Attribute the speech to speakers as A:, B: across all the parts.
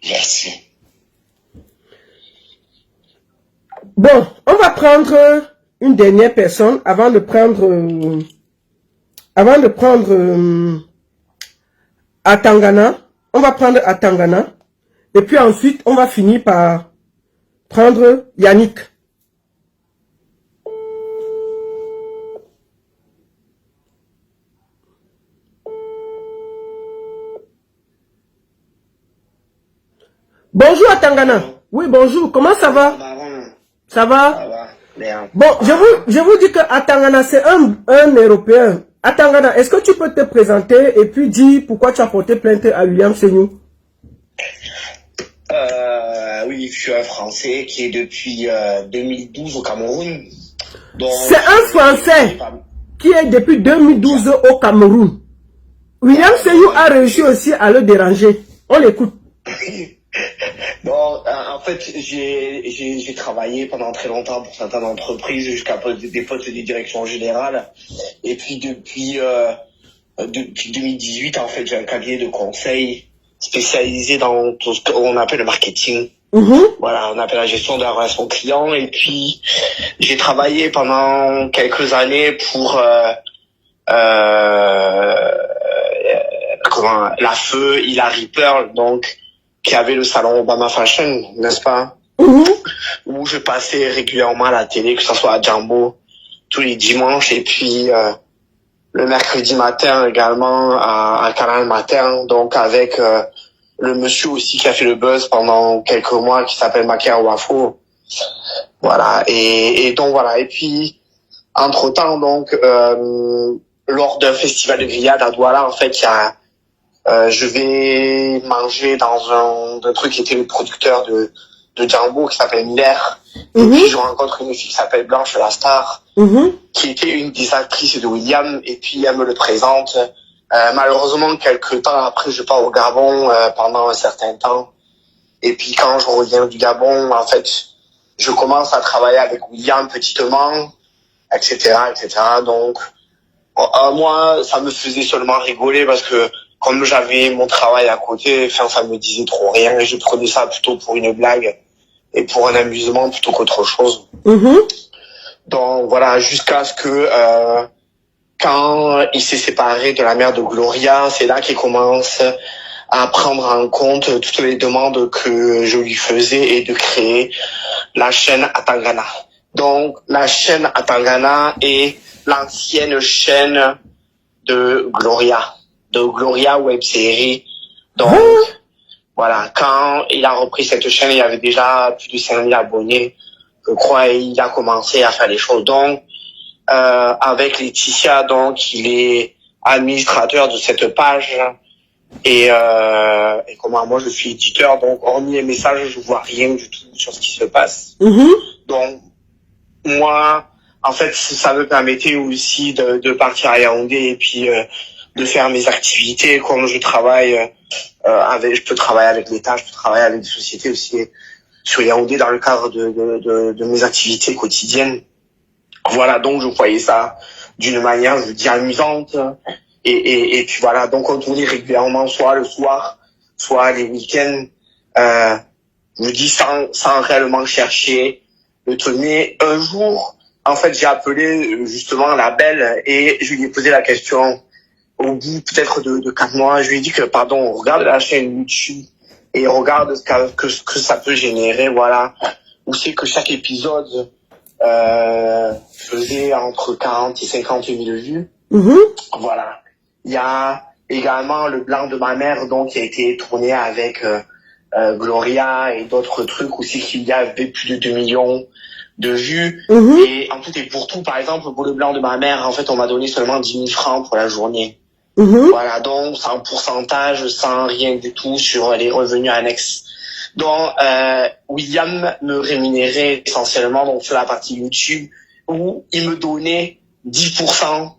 A: Merci.
B: Bon, on va prendre une dernière personne avant de prendre Atangana. On va prendre Atangana. Et puis ensuite, on va finir par prendre Yannick. Bonjour Atangana. Oui, bonjour. Comment ça va? Ça va?
A: Ça va. Bien.
B: Bon, je vous dis que Atangana, c'est un Européen. Atangana, est-ce que tu peux te présenter et puis dire pourquoi tu as porté plainte à William Seignou?
A: Oui, je suis un Français qui est depuis 2012 au Cameroun.
B: C'est un Français qui est depuis 2012 au Cameroun. William Seignou a réussi aussi à le déranger. On l'écoute.
A: Bon, en fait, j'ai travaillé pendant très longtemps pour certaines entreprises jusqu'à des postes de direction générale. Et puis depuis 2018, en fait, j'ai un cabinet de conseil spécialisé dans tout ce qu'on appelle le marketing. Voilà, on appelle la gestion de la relation client. Et puis, j'ai travaillé pendant quelques années pour la feu Hilary Pearl, donc qui avait le salon Obama Fashion, n'est-ce pas? Où je passais régulièrement à la télé, que ce soit à Jumbo tous les dimanches, et puis le mercredi matin également à Canal Matin, donc avec le monsieur aussi qui a fait le buzz pendant quelques mois, qui s'appelle Makia Wafo. Voilà, et donc voilà, et puis entre-temps, donc lors d'un festival de grillade à Douala, en fait, il y a je vais manger dans un truc qui était le producteur de Django qui s'appelle Miller. Et puis je rencontre une fille qui s'appelle Blanche la Star, qui était une des actrices de William, et puis elle me le présente. Malheureusement, quelques temps après, je pars au Gabon pendant un certain temps. Et puis quand je reviens du Gabon, en fait, je commence à travailler avec William petitement, etc., etc. Donc, moi, ça me faisait seulement rigoler parce que comme j'avais mon travail à côté, enfin, ça me disait trop rien et je prenais ça plutôt pour une blague et pour un amusement plutôt qu'autre chose. Donc voilà, jusqu'à ce que quand il s'est séparé de la mère de Gloria, c'est là qu'il commence à prendre en compte toutes les demandes que je lui faisais et de créer la chaîne Atangana. Donc la chaîne Atangana est l'ancienne chaîne de Gloria Web Série. Donc voilà, quand il a repris cette chaîne, il y avait déjà plus de 5000 abonnés, je crois, et il a commencé à faire les choses. Donc avec Laetitia, donc il est administrateur de cette page. Et comment moi je suis éditeur, donc hormis les messages, je vois rien du tout sur ce qui se passe. Donc moi, en fait, ça me permettait aussi de partir à Yaoundé et puis de faire mes activités. Comme je travaille je peux travailler avec l'État, je peux travailler avec des sociétés aussi sur Yaoundé dans le cadre de mes activités quotidiennes. Voilà, donc je voyais ça d'une manière, je dis, amusante. Et puis voilà, donc on tournait régulièrement, soit le soir, soit les week-ends. Je dis sans réellement chercher le tenir. Un jour, en fait, j'ai appelé justement la belle et je lui ai posé la question au bout peut-être de 4 mois. Je lui ai dit que, pardon, regarde la chaîne YouTube et regarde ce que ça peut générer, voilà. Où c'est que chaque épisode faisait entre 40 et 50 000 vues. Voilà. Il y a également le blanc de ma mère, donc, qui a été tourné avec Gloria et d'autres trucs aussi, qu'il y avait plus de 2 millions de vues. Et en tout et pour tout, par exemple, pour le blanc de ma mère, en fait, on m'a donné seulement 10 000 francs pour la journée. Voilà, donc, sans pourcentage, sans rien du tout sur les revenus annexes. Donc, William me rémunérait essentiellement donc sur la partie YouTube, où il me donnait 10%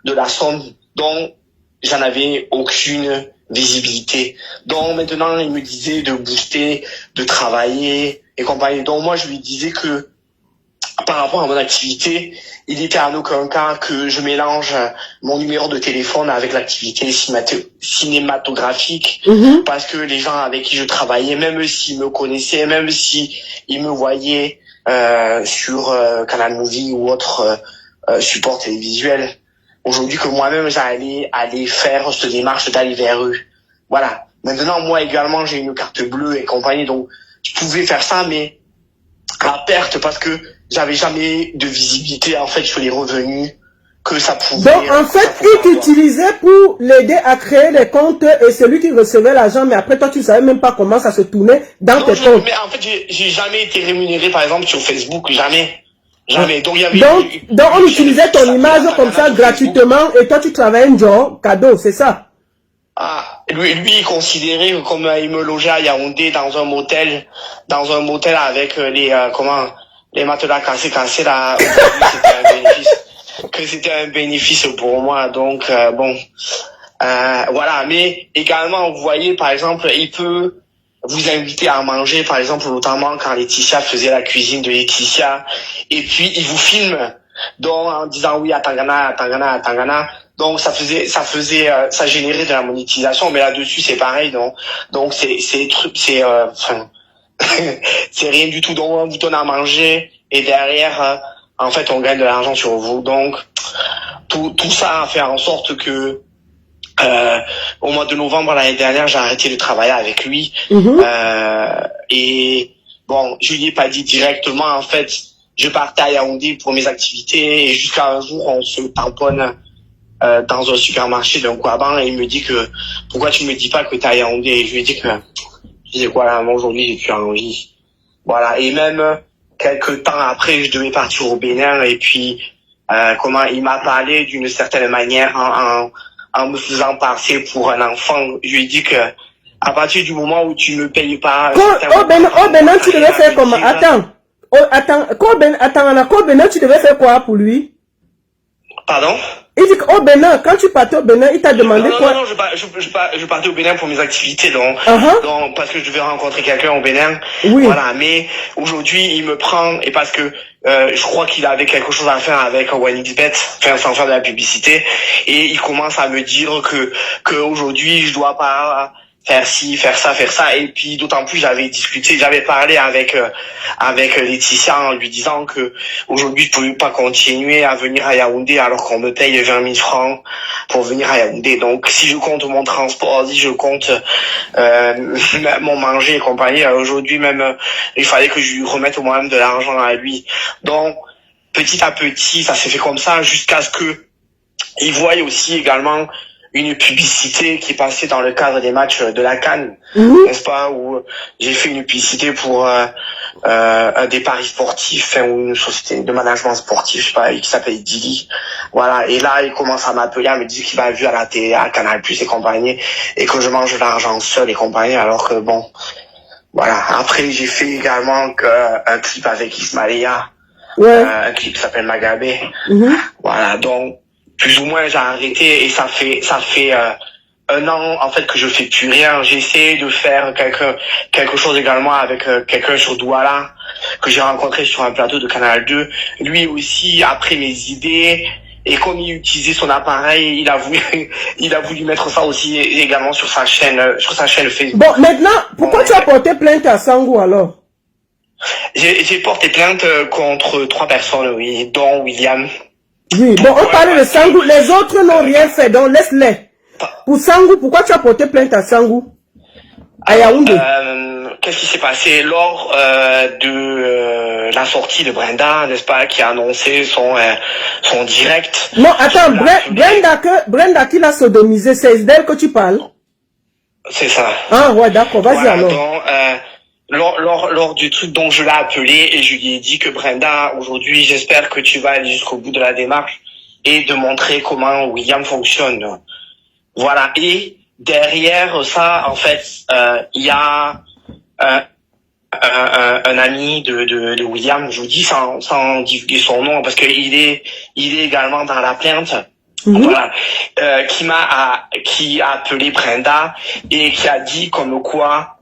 A: de la somme dont j'en avais aucune visibilité. Donc maintenant, il me disait de booster, de travailler et compagnie. Donc moi, je lui disais que par rapport à mon activité, il n'était en aucun cas que je mélange mon numéro de téléphone avec l'activité cinématographique, parce que les gens avec qui je travaillais, même s'ils me connaissaient, même s'ils me voyaient sur Canal Movie ou autre support télévisuel, aujourd'hui que moi-même j'allais aller faire cette démarche d'aller vers eux. Voilà. Maintenant, moi également, j'ai une carte bleue et compagnie, donc je pouvais faire ça, mais à perte, parce que j'avais jamais de visibilité en fait sur les revenus que ça pouvait.
B: Donc en fait, il t'utilisait pour l'aider à créer les comptes et celui qui recevait l'argent, mais après toi tu savais même pas comment ça se tournait dans tes comptes.
A: Mais en fait, j'ai jamais été rémunéré par exemple sur Facebook, jamais. Jamais. Donc, il y avait
B: donc on utilisait ton image comme ça gratuitement et toi tu travaillais un job cadeau, c'est ça?
A: Ah, lui, il considérait comme il me logeait à Yaoundé dans un motel avec les matelas cassés là. C'était un bénéfice pour moi. Donc voilà. Mais également, vous voyez, par exemple, il peut vous inviter à manger, par exemple, notamment quand Laetitia faisait la cuisine de Laetitia, et puis il vous filme, donc en disant oui à Tangana. Donc ça générait de la monétisation, mais là-dessus c'est pareil, donc c'est c'est rien du tout. Donc on vous donne à manger et derrière en fait on gagne de l'argent sur vous. Donc tout ça a fait en sorte que au mois de novembre l'année dernière, j'ai arrêté de travailler avec lui. Et bon, je lui ai pas dit directement, en fait, je partais à Yaoundé pour mes activités et jusqu'à un jour, on se tamponne dans un supermarché d'un Kouaban et il me dit que pourquoi tu me dis pas que t'es à Yaoundé, et je lui ai dit que voilà, moi aujourd'hui j'ai plus envie. Voilà, et même quelques temps après, je devais partir au Bénin et puis il m'a parlé d'une certaine manière en me faisant passer pour un enfant. Je lui ai dit que à partir du moment où tu ne payes pas...
B: Au Bénin, tu devais faire comment? Au Bénin, tu devais faire quoi pour lui?
A: Pardon?
B: Il dit qu'au Bénin, quand tu partais au Bénin, il t'a demandé quoi?
A: Non, je partais au Bénin pour mes activités, donc parce que je devais rencontrer quelqu'un au Bénin.
B: Oui.
A: Voilà, mais aujourd'hui, il me prend, et parce que je crois qu'il avait quelque chose à faire avec OneXBet, sans faire de la publicité, et il commence à me dire que aujourd'hui, je dois pas faire ci, faire ça, et puis d'autant plus j'avais parlé avec Laetitia en lui disant que aujourd'hui je pouvais pas continuer à venir à Yaoundé alors qu'on me paye 20 000 francs pour venir à Yaoundé. Donc si je compte mon transport, si je compte mon manger et compagnie, aujourd'hui même il fallait que je lui remette moi-même de l'argent à lui. Donc petit à petit ça s'est fait comme ça jusqu'à ce que il voie aussi également une publicité qui est passée dans le cadre des matchs de la CAN, n'est-ce pas, où j'ai fait une publicité pour des paris sportifs, ou une société de management sportif, je sais pas, qui s'appelle Dili. Voilà, et là, il commence à m'appeler, à me dire qu'il m'a vu à la télé, à Canal Plus et compagnie, et que je mange de l'argent seul et compagnie, alors que bon, voilà. Après, j'ai fait également un clip avec Ismaïla, un clip qui s'appelle Magabé. Voilà, donc plus ou moins j'ai arrêté et ça fait 1 an en fait que je fais plus rien. J'essaie de faire quelque chose également avec quelqu'un sur Douala que j'ai rencontré sur un plateau de Canal 2. Lui aussi a pris mes idées et comme il utilisait son appareil, il a voulu mettre ça aussi également sur sa chaîne Facebook.
B: Bon, maintenant, pourquoi tu as porté plainte à Sangou alors?
A: J'ai porté plainte contre 3 personnes, oui, dont William.
B: Oui, bon, on parle de Sangou. Les autres n'ont rien fait, donc laisse-les. Pour Sangou, pourquoi tu as porté plainte à Sangou? À Yaoundé.
A: Qu'est-ce qui s'est passé lors de la sortie de Brenda, n'est-ce pas, qui a annoncé son direct?
B: Non, attends, Brenda qui l'a sodomisé, c'est d'elle que tu parles?
A: C'est ça.
B: Ah ouais, d'accord, vas-y
A: voilà,
B: alors.
A: Donc, lors du truc, donc je l'ai appelé et je lui ai dit que Brenda, aujourd'hui, j'espère que tu vas aller jusqu'au bout de la démarche et de montrer comment William fonctionne. Voilà. Et derrière ça, en fait, il y a un ami de William, je vous dis sans divulguer son nom parce que il est également dans la plainte. Voilà, qui a appelé Brenda et qui a dit comme quoi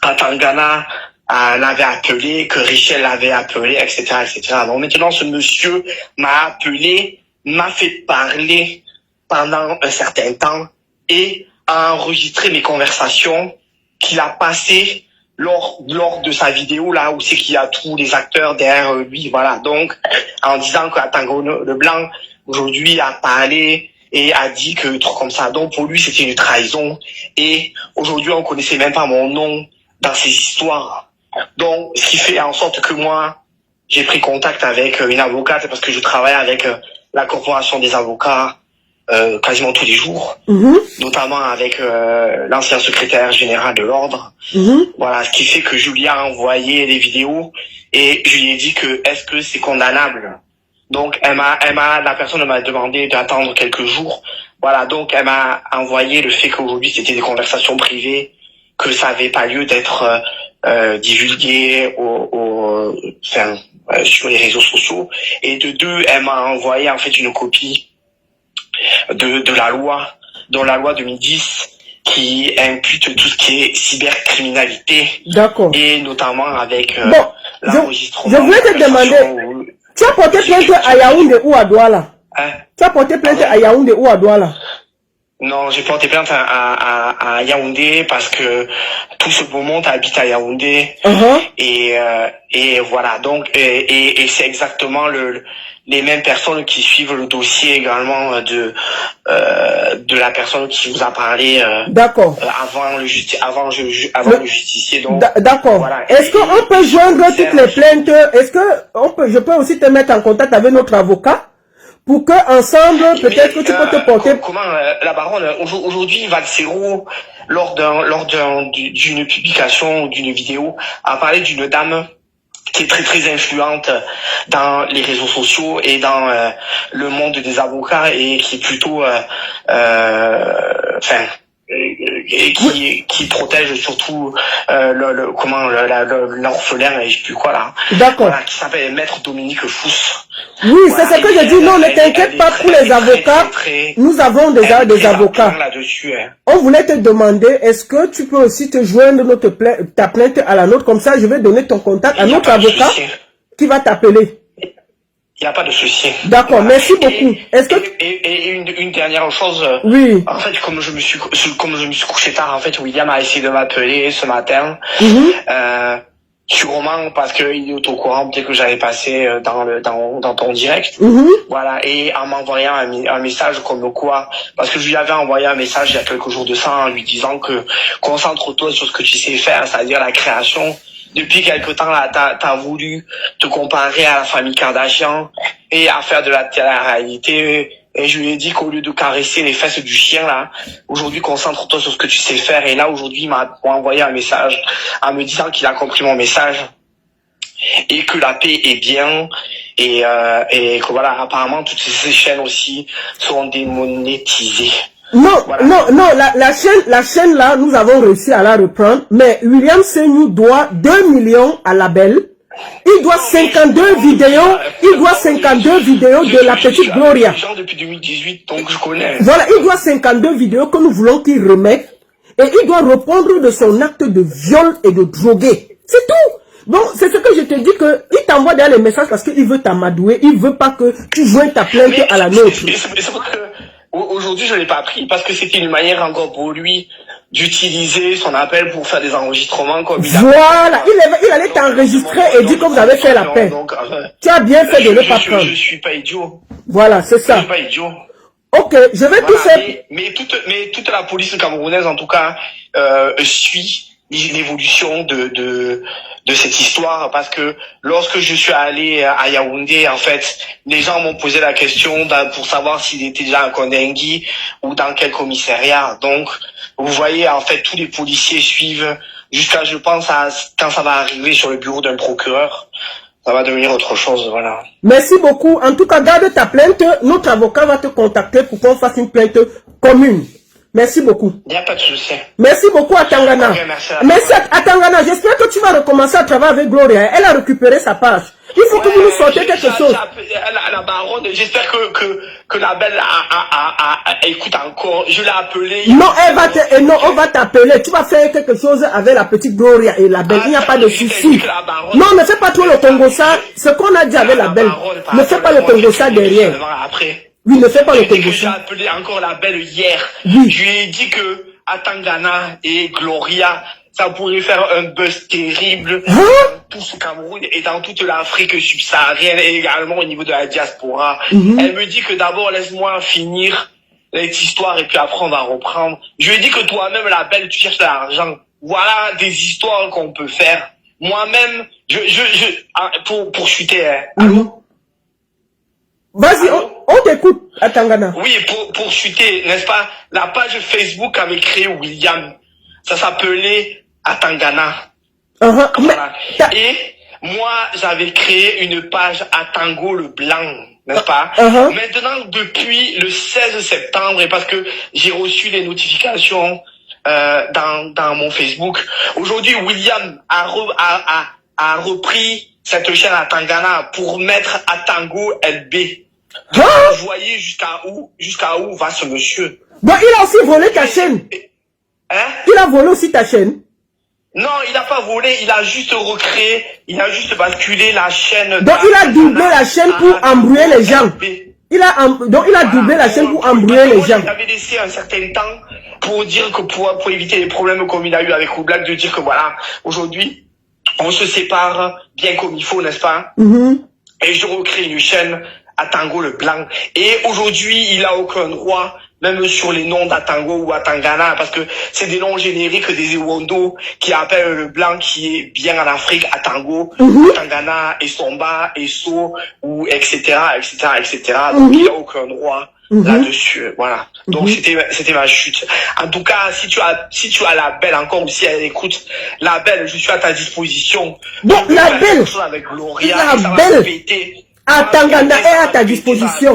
A: à Tangana, l'avait appelé, que Richel l'avait appelé, etc., etc. Donc maintenant, ce monsieur m'a appelé, m'a fait parler pendant un certain temps et a enregistré mes conversations qu'il a passées lors de sa vidéo là où c'est qu'il y a tous les acteurs derrière lui, voilà. Donc en disant que Tango Leblanc aujourd'hui a parlé et a dit que truc comme ça. Donc pour lui c'était une trahison et aujourd'hui on connaissait même pas mon nom dans ces histoires. Donc ce qui fait en sorte que moi j'ai pris contact avec une avocate parce que je travaille avec la corporation des avocats quasiment tous les jours, notamment avec l'ancien secrétaire général de l'ordre. Voilà, ce qui fait que je lui ai envoyé les vidéos et je lui ai dit que est-ce que c'est condamnable. Donc la personne m'a demandé d'attendre quelques jours. Voilà, donc elle m'a envoyé le fait qu'aujourd'hui c'était des conversations privées, que ça avait pas lieu d'être divulgué sur les réseaux sociaux. Et de deux, elle m'a envoyé en fait une copie de la loi, dans la loi 2010, qui impute tout ce qui est cybercriminalité.
B: D'accord.
A: Et notamment avec
B: l'enregistrement. Je voulais te demander, tu as porté plainte à Yaoundé ou à Douala? Tu as porté plainte à Yaoundé ou à Douala?
A: Non, j'ai porté plainte à Yaoundé parce que tout ce beau monde habite à Yaoundé. Et voilà, donc et c'est exactement les mêmes personnes qui suivent le dossier également de la personne qui vous a parlé avant le justicier.
B: D'accord. Voilà. Est-ce qu'on peut joindre toutes les plaintes? Est-ce que je peux aussi te mettre en contact avec notre avocat pour que ensemble peut-être que tu peux te porter?
A: Comment la baronne aujourd'hui Valsero lors d'une publication ou d'une vidéo a parlé d'une dame qui est très très influente dans les réseaux sociaux et dans le monde des avocats et qui est plutôt et qui protège surtout l'orphelin et je sais plus quoi là.
B: D'accord.
A: Voilà, qui s'appelle Maître Dominique Fous.
B: Oui, voilà, c'est ce que je dis. Non, ne t'inquiète pas pour les avocats. Nous avons déjà des avocats. On voulait te demander, est-ce que tu peux aussi te joindre ta plainte à la nôtre? Comme ça, je vais donner ton contact à notre avocat qui va t'appeler.
A: Il n'y a pas de souci.
B: D'accord, voilà. Merci beaucoup. Est-ce que
A: et une dernière chose.
B: Oui.
A: En fait, comme je me suis couché tard, en fait, William a essayé de m'appeler ce matin. Sûrement parce qu'il est au courant peut-être que j'avais passé dans ton direct. Voilà, et en m'envoyant un message comme quoi, parce que je lui avais envoyé un message il y a quelques jours de ça en lui disant que concentre-toi sur ce que tu sais faire, c'est-à-dire la création. Depuis quelque temps là, t'as voulu te comparer à la famille Kardashian et à faire de la télé-réalité. Et je lui ai dit qu'au lieu de caresser les fesses du chien là, aujourd'hui concentre-toi sur ce que tu sais faire. Et là aujourd'hui il m'a envoyé un message en me disant qu'il a compris mon message et que la paix est bien et que voilà, apparemment toutes ces chaînes aussi sont démonétisées.
B: Non, voilà. non, la chaîne là, nous avons réussi à la reprendre, mais William Seignou doit 2 millions à Label. Il doit 52 vidéos, de la petite Gloria.
A: Depuis 2018, donc je connais.
B: Voilà, il doit 52 vidéos que nous voulons qu'il remette et il doit répondre de son acte de viol et de droguer. C'est tout. Donc, c'est ce que je te dis que il t'envoie derrière les messages parce qu'il veut t'amadouer, il veut pas que tu joignes ta plainte à la nôtre.
A: C'est vrai que aujourd'hui, je l'ai pas pris parce que c'était une manière encore pour lui d'utiliser son appel pour faire des enregistrements comme il a.
B: Voilà, il allait t'enregistrer et dire que vous avez fait la paix. Tu as bien fait de ne pas prendre.
A: Je suis pas idiot.
B: Voilà, c'est ça.
A: Je suis pas idiot.
B: Ok, je vais tout faire.
A: Mais toute la police camerounaise, en tout cas, suit l'évolution de cette histoire parce que lorsque je suis allé à Yaoundé, en fait, les gens m'ont posé la question pour savoir s'il était déjà à Kondengui ou dans quel commissariat. Donc, vous voyez, en fait, tous les policiers suivent jusqu'à, je pense, quand ça va arriver sur le bureau d'un procureur, ça va devenir autre chose, voilà.
B: Merci beaucoup. En tout cas, garde ta plainte. Notre avocat va te contacter pour qu'on fasse une plainte commune. Merci beaucoup.
A: Il n'y a pas de souci.
B: Merci beaucoup à Tangana.
A: Okay,
B: merci à Tangana. J'espère que tu vas recommencer à travailler avec Gloria. Elle a récupéré sa page. Il faut que vous nous sortiez quelque chose.
A: La baronne, j'espère que la belle écoute encore. Je l'ai appelée.
B: Non, on va t'appeler. Tu vas faire quelque chose avec la petite Gloria et la belle. Il n'y a pas de souci. Non, ne fais pas trop le Congo-ça. Ce qu'on a dit avec la belle. Ne fais pas le Congo-ça derrière. Oui, ne fais pas le Congo-ça.
A: J'ai appelé encore la belle hier.
B: Oui.
A: Je lui ai dit que Atangana et Gloria, ça pourrait faire un buzz terrible dans tout ce Cameroun et dans toute l'Afrique subsaharienne et également au niveau de la diaspora. Elle me dit que d'abord, laisse-moi finir cette histoire et puis après on va reprendre. Je lui ai dit que toi-même, la belle, tu cherches de l'argent. Voilà des histoires qu'on peut faire. Moi-même, pour chuter, hein. Allô?
B: Vas-y, on t'écoute, Atangana.
A: Oui, pour chuter, n'est-ce pas? La page Facebook avait créé William. Ça s'appelait Atangana. Voilà. Et moi, j'avais créé une page Atango le Blanc, n'est-ce pas? Maintenant, depuis le 16 septembre, et parce que j'ai reçu les notifications dans mon Facebook, aujourd'hui, William a repris cette chaîne Atangana pour mettre Atango LB. Vous voyez jusqu'à où va ce monsieur.
B: Bon, il a aussi volé ta chaîne.
A: Hein?
B: Il a volé aussi ta chaîne.
A: Non, il n'a pas volé, il a juste recréé, il a juste basculé la chaîne.
B: Donc il a doublé la chaîne pour embrouiller les gens. Donc il a doublé la chaîne pour embrouiller les gens.
A: Il avait laissé un certain temps pour dire que pour éviter les problèmes comme il a eu avec Oblak, de dire que voilà, aujourd'hui, on se sépare bien comme il faut, n'est-ce pas? Et je recrée une chaîne Atango le Blanc. Et aujourd'hui, il a aucun droit, même sur les noms d'Atango ou Atangana, parce que c'est des noms génériques des Ewondo qui appellent le Blanc qui est bien en Afrique, Atango, Atangana, Esomba, Eso, ou etc., etc., etc. Donc il n'a aucun droit là-dessus. Voilà. Donc c'était ma chute. En tout cas, si tu as la belle encore, ou si elle écoute, la belle, je suis à ta disposition.
B: Bon, la belle,
A: avec Gloria,
B: la belle, Atangana est à ta disposition.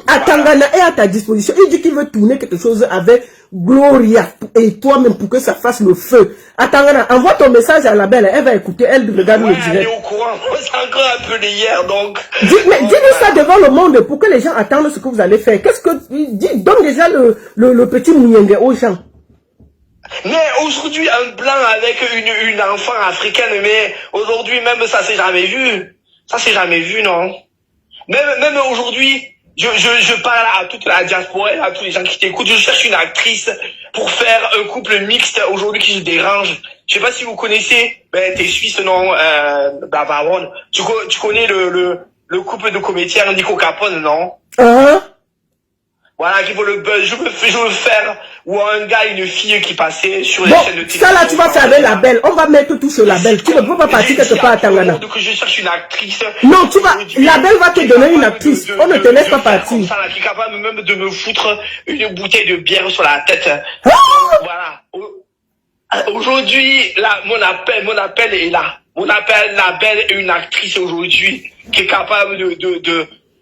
B: Atangana est à ta disposition. Il dit qu'il veut tourner quelque chose avec Gloria et toi-même pour que ça fasse le feu. Atangana, envoie ton message à la belle. Elle va écouter, elle regarde le direct.
A: Elle est au courant. C'est encore un peu d'hier, donc.
B: Dis-nous ça devant le monde pour que les gens attendent ce que vous allez faire. Qu'est-ce que donne déjà le petit mouyenge aux gens.
A: Mais aujourd'hui, un blanc avec une enfant africaine, mais aujourd'hui même ça s'est jamais vu. Ça s'est jamais vu, non. Même aujourd'hui, je parle à toute la diaspora, à tous les gens qui t'écoutent. Je cherche une actrice pour faire un couple mixte aujourd'hui qui se dérange. Je sais pas si vous connaissez, t'es suisse, non, Baron. Tu connais le couple de comédiens Nico Capone, non? Voilà, qui vaut le buzz. Je veux faire, ou un gars, une fille qui passait sur les chaînes de télévision.
B: Ça là, tu vas faire avec la belle. On va mettre tout sur la belle. Tu ne peux pas partir quelque part à Tangana.
A: Donc je cherche une actrice.
B: Non, la belle va te donner une actrice. On ne te laisse pas partir.
A: Ça là, qui est capable même de me foutre une bouteille de bière sur la tête. Voilà. Aujourd'hui, là, mon appel est là. On appelle la belle une actrice aujourd'hui qui est capable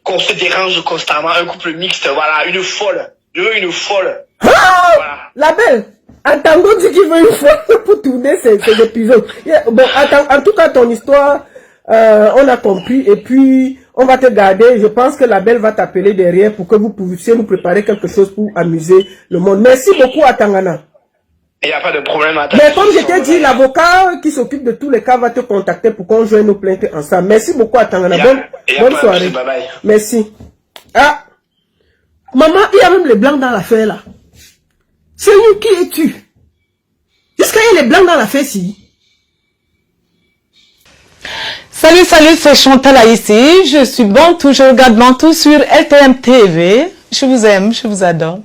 A: qu'on se dérange constamment, un couple mixte, voilà, une folle. Je veux une folle.
B: Voilà. La belle, Atango dit qu'il veut une folle pour tourner ces épisodes. Bon, en tout cas, ton histoire, on a compris, et puis, on va te garder. Je pense que la belle va t'appeler derrière pour que vous puissiez nous préparer quelque chose pour amuser le monde. Merci beaucoup, Atangana.
A: Il n'y a pas de problème.
B: Mais comme je t'ai dit, l'avocat qui s'occupe de tous les cas va te contacter pour qu'on joigne nos plaintes ensemble. Merci beaucoup, Atangana. Bonne soirée.
A: Bye bye.
B: Merci. Ah, maman, il y a même les blancs dans l'affaire là. C'est où qui es-tu? Est-ce qu'il y a les blancs dans l'affaire si?
C: Salut, c'est Chantal ici. Je suis Bantou, je regarde Bantou sur LTM TV. Je vous aime, je vous adore.